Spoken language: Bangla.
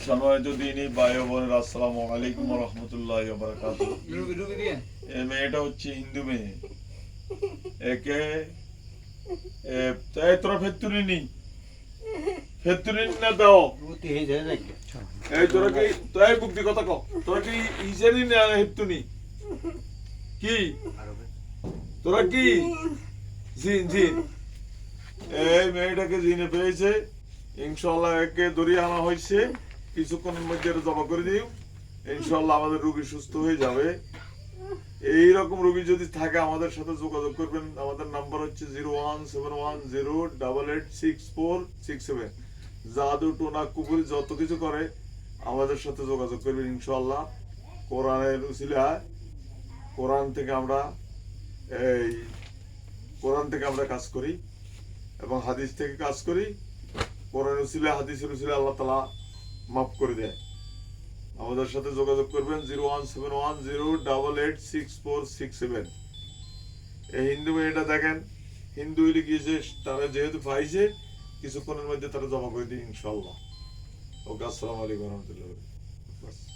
সম্মানিত দিনী ভাই ও বোনেরা, আসসালামু আলাইকুম ওয়া রাহমাতুল্লাহি ওয়া বারাকাতুহু। এই মেয়েটা হচ্ছে হিন্দু মেয়ে। একে তোরা ফেতুনি না দাও। এই তোরা কি তাই বুদ্ধি কথা কও, তোরা কি ইসেনি না হেতুনি কি তোরা কি জিন জিন। এই মেয়েটাকে জিনে পেয়েছে, ইনশাআল্লাহ একে ধরিয়ে আনা হয়েছে, কিছুক্ষণের মধ্যে জমা করে দিও। ইনশাআল্লাহ আমাদের রোগী সুস্থ হয়ে যাবে। এই রকম রোগী যদি থাকে আমাদের সাথে যোগাযোগ করবেন। আমাদের নাম্বার হচ্ছে 01710886467। জাদু টোনা কুকুর যত কিছু করে আমাদের সাথে যোগাযোগ করবেন ইনশাআল্লাহ। কোরআনের উসিলায় কোরআন থেকে আমরা কাজ করি এবং হাদিস থেকে কাজ করি। কোরআন উসিলায় হাদিসের উসিলায় আল্লাহ তাআলা মাফ করে দেয়। আমাদের সাথে যোগাযোগ করবেন 01710886467। এই হিন্দু মেয়েটা দেখেন, হিন্দু হইলে গিয়েছে, তারা যেহেতু পাইছে কিছুক্ষণের মধ্যে তারা জমা করে দিই ইনশাআল্লাহ। ওকে, আসসালামু আলাইকুম ওয়া রাহমাতুল্লাহি ওয়া বারাকাতুহু।